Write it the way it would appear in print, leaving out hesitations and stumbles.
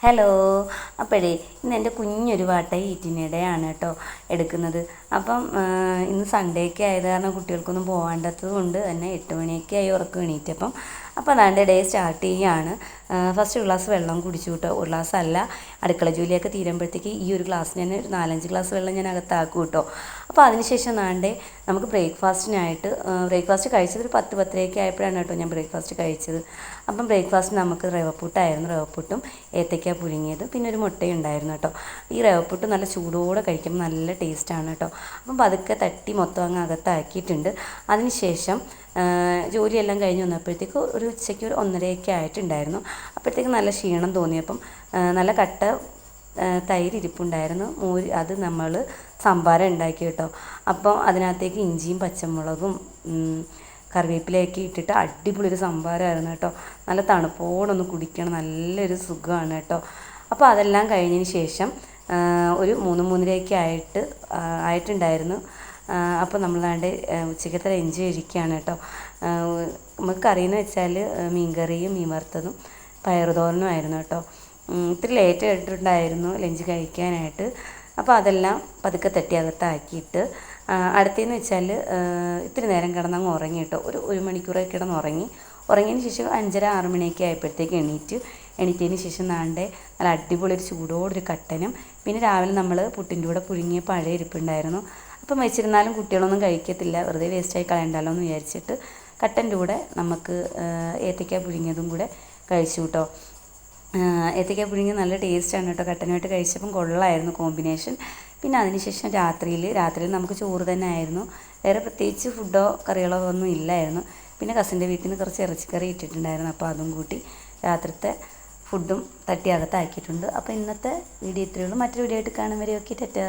Hello. അപ്പോഴേ ഇന്ന് എൻ്റെ കുഞ്ഞൊരു വാട്ട ഈറ്റിനിടെയാണ് കേട്ടോ എടുക്കുന്നത്. അപ്പം ഇന്ന് സൺഡേ ഒക്കെ ആയത് കാരണം കുട്ടികൾക്കൊന്നും പോകാണ്ടത് കൊണ്ട് തന്നെ 8 മണിയൊക്കെ ആയി ഉറക്കം എണീറ്റപ്പം. അപ്പോൾ അതാണ്ട് ഡേ സ്റ്റാർട്ട് ചെയ്യുകയാണ്. ഫസ്റ്റ് ഒരു ഗ്ലാസ് വെള്ളം കുടിച്ചു കേട്ടോ. ഒരു ഗ്ലാസ് അല്ല, അടുക്കള ജോലിയൊക്കെ തീരുമ്പോഴത്തേക്ക് ഈ ഒരു ഗ്ലാസ്സിന് തന്നെ ഒരു 4-5 ഗ്ലാസ് വെള്ളം ഞാൻ അകത്താക്കും കേട്ടോ. അപ്പോൾ അതിനുശേഷം നാണ്ടേ നമുക്ക് ബ്രേക്ക്ഫാസ്റ്റ് കഴിച്ചത് ഒരു 10-10:30 ആയപ്പോഴാണ് കേട്ടോ ഞാൻ ബ്രേക്ക്ഫാസ്റ്റ് കഴിച്ചത്. അപ്പം ബ്രേക്ക്ഫാസ്റ്റ് നമുക്ക് റവപ്പുട്ടായിരുന്നു. റവപ്പുട്ടും ഏത്തയ്ക്ക പുഴുങ്ങിയത് പിന്നെ ഒരു മുട്ടയും ഉണ്ടായിരുന്നു കേട്ടോ. ഈ റവപ്പുട്ട് നല്ല ചൂടോടെ കഴിക്കുമ്പോൾ നല്ല ടേസ്റ്റാണ് കേട്ടോ. അപ്പം പതുക്കെ തട്ടി മൊത്തം അങ്ങ് അകത്താക്കിയിട്ടുണ്ട്. അതിനുശേഷം ജോലിയെല്ലാം കഴിഞ്ഞ് വന്നപ്പോഴത്തേക്ക് ഒരു ഉച്ചയ്ക്ക് ഒരു 1:30 ആയിട്ടുണ്ടായിരുന്നു. അപ്പോഴത്തേക്ക് നല്ല ക്ഷീണം തോന്നിയപ്പം നല്ല കട്ട തൈര് ഇരിപ്പുണ്ടായിരുന്നു. അത് നമ്മൾ സംഭാരം ഉണ്ടാക്കി കേട്ടോ. അപ്പം അതിനകത്തേക്ക് ഇഞ്ചിയും പച്ചമുളകും കറിവേപ്പിലയൊക്കെ ഇട്ടിട്ട് അടിപൊളി ഒരു സംഭാരമായിരുന്നു കേട്ടോ. നല്ല തണുപ്പോടൊന്ന് കുടിക്കണം, നല്ലൊരു സുഖമാണ് കേട്ടോ. അപ്പോൾ അതെല്ലാം കഴിഞ്ഞതിന് ശേഷം ഒരു 3-3:30 ആയിട്ടുണ്ടായിരുന്നു. അപ്പോൾ നമ്മളാണ്ട് ഉച്ചക്കത്തെ ലഞ്ച് കഴിക്കുകയാണ് കേട്ടോ. നമുക്ക് കറിയെന്ന് വെച്ചാൽ മീൻകറിയും മീൻ വറുത്തതും പയറുതോരനും ആയിരുന്നു കേട്ടോ. ഇത്തിരി ലേറ്റ് ആയിട്ടുണ്ടായിരുന്നു ലഞ്ച് കഴിക്കാനായിട്ട്. അപ്പോൾ അതെല്ലാം പതുക്കെ തട്ടി അകത്താക്കിയിട്ട് അടുത്തതെന്ന് വെച്ചാൽ ഇത്തിരി നേരം കിടന്നങ്ങ് ഉറങ്ങി കേട്ടോ. ഒരു മണിക്കൂറൊക്കെ ഉറങ്ങിയതിന് ശേഷം 5:30-6 മണിയൊക്കെ ആയപ്പോഴത്തേക്ക് എണീറ്റതിന് ശേഷം നാണ്ടേ നല്ല അടിപൊളി ഒരു ചൂടോടൊരു കട്ടനും പിന്നെ രാവിലെ നമ്മൾ പുട്ടിൻ്റെ കൂടെ പുഴുങ്ങിയ പഴം ഇരിപ്പുണ്ടായിരുന്നു. അപ്പം വെച്ചിരുന്നാലും കുട്ടികളൊന്നും കഴിക്കത്തില്ല, വെറുതെ വേസ്റ്റായി കളയണ്ടല്ലോ എന്ന് വിചാരിച്ചിട്ട് കട്ടൻ്റെ കൂടെ നമുക്ക് ഏത്തയ്ക്ക പുഴുങ്ങിയതും കൂടെ കഴിച്ചു കേട്ടോ. ഏത്തയ്ക്ക പുഴുങ്ങി നല്ല ടേസ്റ്റാണ് കേട്ടോ. കട്ടനുമായിട്ട് കഴിച്ചപ്പം കൊള്ളായിരുന്നു കോമ്പിനേഷൻ. പിന്നെ അതിനുശേഷം രാത്രിയിൽ നമുക്ക് ചോറ് തന്നെ ആയിരുന്നു. വേറെ പ്രത്യേകിച്ച് ഫുഡോ കറികളോ ഒന്നും ഇല്ലായിരുന്നു. പിന്നെ കസിൻ്റെ വീട്ടിൽ നിന്ന് കുറച്ച് ഇറച്ചിക്കറി ഇട്ടിട്ടുണ്ടായിരുന്നു. അപ്പോൾ അതും കൂട്ടി രാത്രിത്തെ ഫുഡും തട്ടി അകത്താക്കിയിട്ടുണ്ട്. അപ്പോൾ ഇന്നത്തെ വീഡിയോ ഇത്രയേ ഉള്ളൂ. മറ്റൊരു വീഡിയോ ആയിട്ട് കാണും വരെ. ഓക്കെ, ടാറ്റാ.